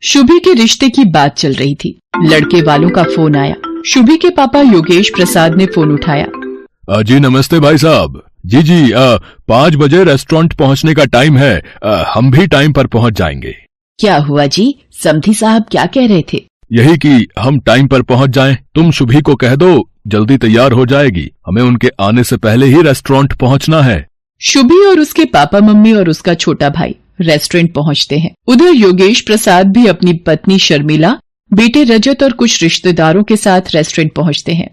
शुभी के रिश्ते की बात चल रही थी। लड़के वालों का फोन आया। शुभी के पापा योगेश प्रसाद ने फोन उठाया। जी नमस्ते भाई साहब। जी 5 बजे रेस्टोरेंट पहुंचने का टाइम है। हम भी टाइम पर पहुंच जाएंगे। क्या हुआ जी? समधी साहब क्या कह रहे थे? यही कि हम टाइम पर पहुंच जाएं। तुम शुभी को कह दो, जल्दी तैयार हो जाएगी। हमें उनके आने से पहले ही रेस्टोरेंट पहुंचना है। शुभी और उसके पापा मम्मी और उसका छोटा भाई रेस्टोरेंट पहुंचते हैं। उधर योगेश प्रसाद भी अपनी पत्नी शर्मिला, बेटे रजत और कुछ रिश्तेदारों के साथ रेस्टोरेंट पहुंचते हैं।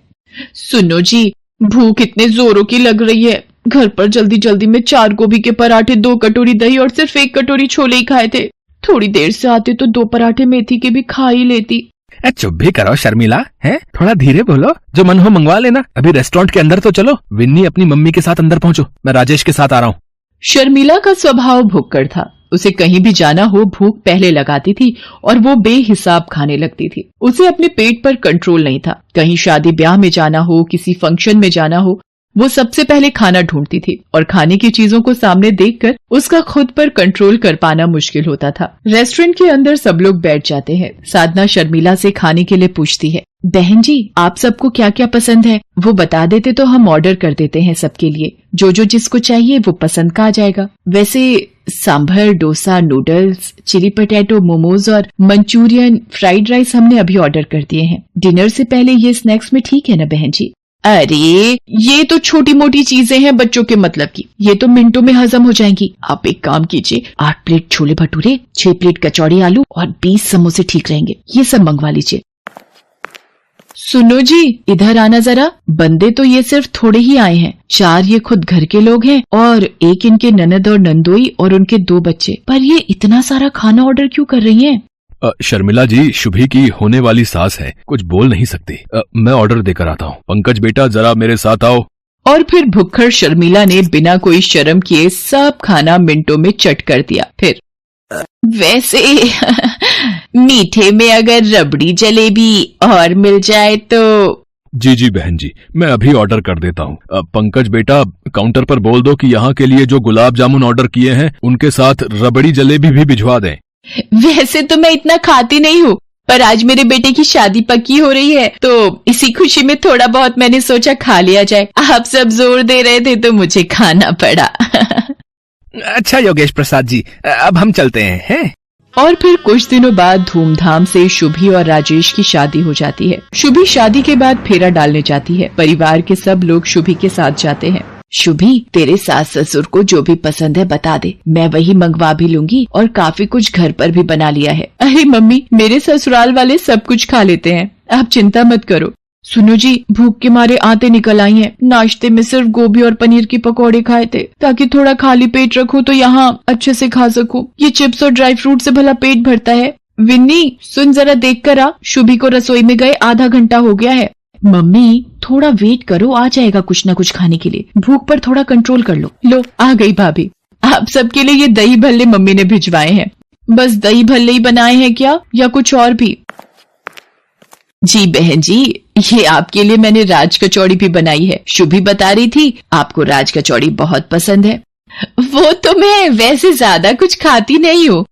सुनो जी, भूख इतने जोरों की लग रही है। घर पर जल्दी जल्दी में 4 गोभी के पराठे, 2 कटोरी दही और सिर्फ 1 कटोरी छोले ही खाए थे। थोड़ी देर से आते तो 2 पराठे मेथी के भी खा ही लेती। चुप भी करो शर्मिला, है थोड़ा धीरे बोलो। जो मन हो मंगवा लेना। अभी रेस्टोरेंट के अंदर तो चलो। विन्नी अपनी मम्मी के साथ अंदर पहुंचो, मैं राजेश के साथ आ रहा हूँ। शर्मिला का स्वभाव भुक्कड़ था। उसे कहीं भी जाना हो भूख पहले लगाती थी और वो बेहिसाब खाने लगती थी। उसे अपने पेट पर कंट्रोल नहीं था। कहीं शादी ब्याह में जाना हो, किसी फंक्शन में जाना हो, वो सबसे पहले खाना ढूंढती थी और खाने की चीजों को सामने देखकर उसका खुद पर कंट्रोल कर पाना मुश्किल होता था। रेस्टोरेंट के अंदर सब लोग बैठ जाते हैं। साधना शर्मिला से खाने के लिए पूछती है, बहन जी आप सबको क्या क्या पसंद है वो बता देते तो हम ऑर्डर कर देते हैं सबके लिए। जो जिसको चाहिए वो पसंद का आ जाएगा। वैसे sambar, dosa, noodles, chilli potato, momos और मंचूरियन, फ्राइड राइस हमने अभी ऑर्डर कर दिए हैं। डिनर से पहले ये स्नैक्स में ठीक है ना बहन जी? अरे ये तो छोटी मोटी चीजें हैं बच्चों के मतलब की, ये तो मिनटों में हजम हो जाएंगी। आप एक काम कीजिए, 8 प्लेट छोले भटूरे, 6 प्लेट कचौड़ी आलू और 20 समोसे ठीक रहेंगे। ये सब मंगवा लीजिए। सुनो जी, इधर आना जरा। बंदे तो ये सिर्फ थोड़े ही आए हैं। 4 ये खुद घर के लोग हैं और 1 इनके ननद और नंदोई और उनके 2 बच्चे। पर ये इतना सारा खाना ऑर्डर क्यों कर रही हैं? शर्मिला जी शुभी की होने वाली सास है, कुछ बोल नहीं सकती। मैं ऑर्डर देकर आता हूँ। पंकज बेटा जरा मेरे साथ आओ। और फिर भुक्खड़ शर्मिला ने बिना कोई शर्म किए सब खाना मिनटों में चट कर दिया। फिर वैसे मीठे में अगर रबड़ी जलेबी और मिल जाए तो। जी बहन जी, मैं अभी ऑर्डर कर देता हूँ। पंकज बेटा काउंटर पर बोल दो कि यहाँ के लिए जो गुलाब जामुन ऑर्डर किए हैं उनके साथ रबड़ी जलेबी भी भिजवा दें। वैसे तो मैं इतना खाती नहीं हूँ, पर आज मेरे बेटे की शादी पक्की हो रही है तो इसी खुशी में थोड़ा बहुत मैंने सोचा खा लिया जाए। आप सब जोर दे रहे थे तो मुझे खाना पड़ा। अच्छा योगेश प्रसाद जी, अब हम चलते हैं। और फिर कुछ दिनों बाद धूमधाम से शुभी और राजेश की शादी हो जाती है। शुभी शादी के बाद फेरा डालने जाती है। परिवार के सब लोग शुभी के साथ जाते हैं। शुभी, तेरे सास ससुर को जो भी पसंद है बता दे, मैं वही मंगवा भी लूंगी और काफी कुछ घर पर भी बना लिया है। अरे मम्मी, मेरे ससुराल वाले सब कुछ खा लेते हैं, आप चिंता मत करो। सुनो जी, भूख के मारे आते निकल आई हैं। नाश्ते में सिर्फ गोभी और पनीर की पकौड़े खाए थे ताकि थोड़ा खाली पेट रखूं तो यहाँ अच्छे से खा सकूं। ये चिप्स और ड्राई फ्रूट से भला पेट भरता है? विन्नी सुन, जरा देख कर आ, शुभी को रसोई में गए आधा घंटा हो गया है। मम्मी थोड़ा वेट करो, आ जाएगा कुछ न कुछ खाने के लिए। भूख पर थोड़ा कंट्रोल कर लो। लो आ गई भाभी। आप सबके लिए ये दही भल्ले मम्मी ने भिजवाए हैं। बस दही भल्ले ही बनाए हैं क्या या कुछ और भी? जी बहन जी, ये आपके लिए मैंने राज कचौड़ी भी बनाई है। शुभी बता रही थी आपको राज कचौड़ी बहुत पसंद है। वो तो मैं वैसे ज्यादा कुछ खाती नहीं हूँ।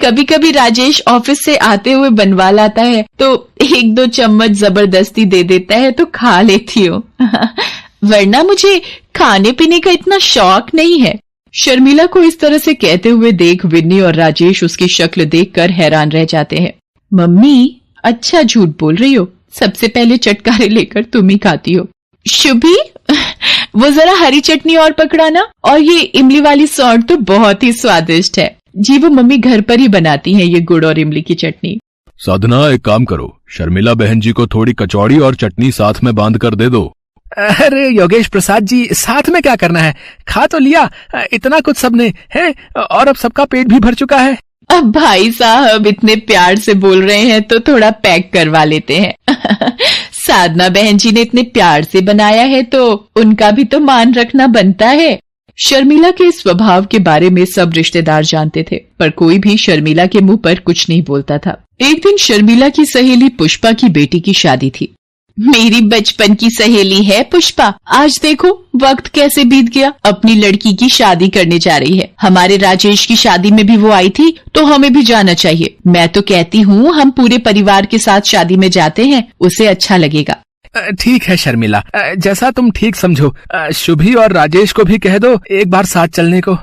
कभी कभी राजेश ऑफिस से आते हुए बनवा लाता है तो 1-2 चम्मच जबरदस्ती दे देता है तो खा लेती हूँ। वरना मुझे खाने पीने का इतना शौक नहीं है। शर्मिला को इस तरह से कहते हुए देख विन्नी और राजेश उसकी शक्ल देखकर हैरान रह जाते हैं। मम्मी अच्छा झूठ बोल रही हो, सबसे पहले चटकारे लेकर तुम ही खाती हो। शुभी, वो जरा हरी चटनी और पकड़ाना, और ये इमली वाली सौंठ तो बहुत ही स्वादिष्ट है। जी वो मम्मी घर पर ही बनाती हैं ये गुड़ और इमली की चटनी। साधना एक काम करो, शर्मिला बहन जी को थोड़ी कचौड़ी और चटनी साथ में बांध कर दे दो। अरे योगेश प्रसाद जी, साथ में क्या करना है, खा तो लिया इतना कुछ सबने है, और अब सबका पेट भी भर चुका है। अब भाई साहब इतने प्यार से बोल रहे हैं तो थोड़ा पैक करवा लेते हैं। साधना बहन जी ने इतने प्यार से बनाया है तो उनका भी तो मान रखना बनता है। शर्मिला के स्वभाव के बारे में सब रिश्तेदार जानते थे, पर कोई भी शर्मिला के मुंह पर कुछ नहीं बोलता था। एक दिन शर्मिला की सहेली पुष्पा की बेटी की शादी थी। मेरी बचपन की सहेली है पुष्पा। आज देखो वक्त कैसे बीत गया, अपनी लड़की की शादी करने जा रही है। हमारे राजेश की शादी में भी वो आई थी, तो हमें भी जाना चाहिए। मैं तो कहती हूँ हम पूरे परिवार के साथ शादी में जाते हैं, उसे अच्छा लगेगा। ठीक है शर्मिला, जैसा तुम ठीक समझो। शुभी और राजेश को भी कह दो एक बार साथ चलने को।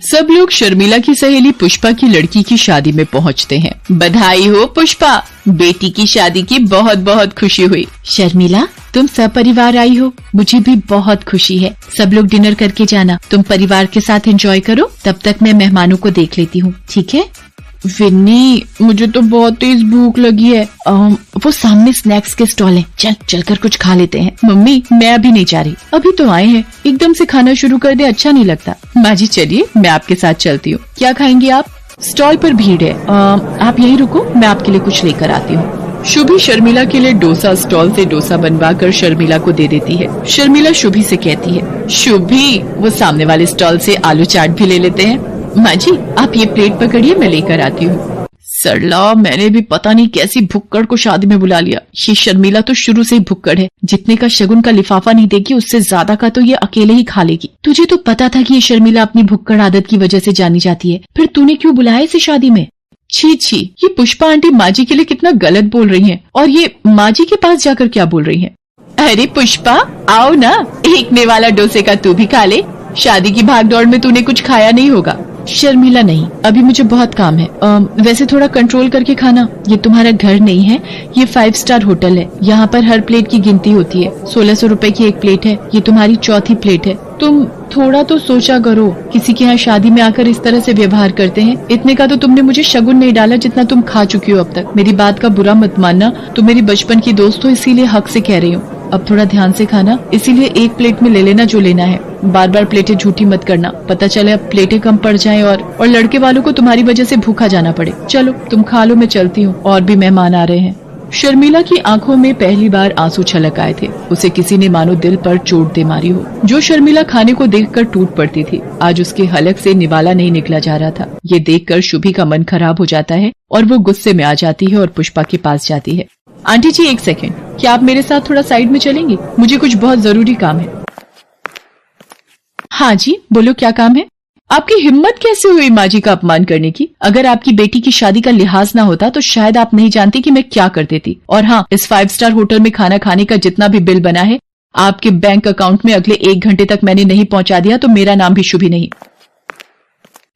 सब लोग शर्मिला की सहेली पुष्पा की लड़की की शादी में पहुंचते हैं। बधाई हो पुष्पा, बेटी की शादी की बहुत बहुत खुशी हुई। शर्मिला, तुम सब परिवार आई हो, मुझे भी बहुत खुशी है। सब लोग डिनर करके जाना, तुम परिवार के साथ एंजॉय करो, तब तक मैं मेहमानों को देख लेती हूँ, ठीक है? विन्नी, मुझे तो बहुत तेज भूख लगी है। वो सामने स्नैक्स के स्टॉल है, चलकर कुछ खा लेते हैं। मम्मी, मैं अभी नहीं जा रही, अभी तो आए हैं, एकदम से खाना शुरू कर दे अच्छा नहीं लगता। माँ जी चलिए, मैं आपके साथ चलती हूँ। क्या खाएंगे आप? स्टॉल पर भीड़ है, आप यहीं रुको, मैं आपके लिए कुछ लेकर आती हूँ। शुभी शर्मिला के लिए डोसा स्टॉल से डोसा बनवाकर शर्मिला को दे देती है। शर्मिला शुभी से कहती है, शुभी वो सामने वाले स्टॉल से आलू चाट भी ले लेते हैं। माँ जी आप ये प्लेट पकड़िए, मैं लेकर आती हूँ। सरला, मैंने भी पता नहीं कैसी भुक्कड़ को शादी में बुला लिया। ये शर्मिला तो शुरू से ही भुक्कड़ है, जितने का शगुन का लिफाफा नहीं देगी उससे ज्यादा का तो ये अकेले ही खा लेगी। तुझे तो पता था कि ये शर्मिला अपनी भुक्कड़ आदत की वजह से जानी जाती है, फिर तूने क्यों बुलाया इसे शादी में? छी छी, ये पुष्पा आंटी माँ जी के लिए कितना गलत बोल रही है, और ये माँ जी के पास जाकर क्या बोल रही है। अरे पुष्पा, आओ ना, एक ने वाला डोसे का तू भी खा ले। शादी की भागदौड़ में तूने कुछ खाया नहीं होगा। शर्मिला, नहीं, अभी मुझे बहुत काम है। वैसे थोड़ा कंट्रोल करके खाना, ये तुम्हारा घर नहीं है, ये 5 स्टार होटल है। यहाँ पर हर प्लेट की गिनती होती है। 1600 रुपए की एक प्लेट है, ये तुम्हारी चौथी प्लेट है। तुम थोड़ा तो सोचा करो, किसी के यहाँ शादी में आकर इस तरह से व्यवहार करते हैं। इतने का तो तुमने मुझे शगुन नहीं डाला जितना तुम खा चुकी हो अब तक। मेरी बात का बुरा मत मानना, तुम मेरी बचपन की दोस्त हो, इसीलिए हक से कह रही हूँ। अब थोड़ा ध्यान से खाना, इसीलिए एक प्लेट में ले लेना जो लेना है। बार बार प्लेटें झूठी मत करना, पता चले अब प्लेटें कम पड़ जाएं और लड़के वालों को तुम्हारी वजह से भूखा जाना पड़े। चलो तुम खा लो, मैं चलती हूँ, और भी मेहमान आ रहे हैं। शर्मिला की आंखों में पहली बार आंसू छलक आए थे। उसे किसी ने मानो दिल पर चोट दे मारी हो। जो शर्मिला खाने को देखकर टूट पड़ती थी, आज उसके हलक से निवाला नहीं निकला जा रहा था। ये देखकर शुभी का मन खराब हो जाता है और वो गुस्से में आ जाती है और पुष्पा के पास जाती है। आंटी जी एक सेकेंड, क्या आप मेरे साथ थोड़ा साइड में चलेंगी? मुझे कुछ बहुत जरूरी काम है। हाँ जी बोलो, क्या काम है? आपकी हिम्मत कैसे हुई माँ जी का अपमान करने की? अगर आपकी बेटी की शादी का लिहाज ना होता तो शायद आप नहीं जानती कि मैं क्या कर देती। और हाँ, इस 5 स्टार होटल में खाना खाने का जितना भी बिल बना है आपके बैंक अकाउंट में अगले 1 घंटे तक मैंने नहीं पहुंचा दिया तो मेरा नाम भी शुभी नहीं।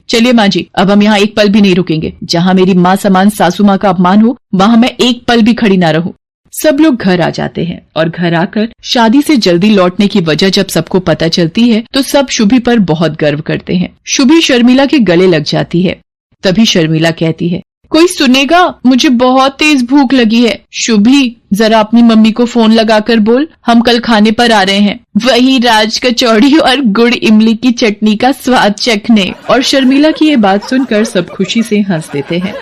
चलिए माँ जी, अब हम यहाँ एक पल भी नहीं रुकेंगे। जहाँ मेरी माँ समान सासू माँ का अपमान हो, वहाँ मैं एक पल भी खड़ी ना रहूं। सब लोग घर आ जाते हैं और घर आकर शादी से जल्दी लौटने की वजह जब सबको पता चलती है तो सब शुभी पर बहुत गर्व करते हैं। शुभी शर्मिला के गले लग जाती है। तभी शर्मिला कहती है, कोई सुनेगा? मुझे बहुत तेज भूख लगी है। शुभी, जरा अपनी मम्मी को फोन लगाकर बोल, हम कल खाने पर आ रहे हैं, वही राज कचौड़ी और गुड़ इमली की चटनी का स्वाद चखने। और शर्मिला की ये बात सुनकर सब खुशी से हंस देते हैं।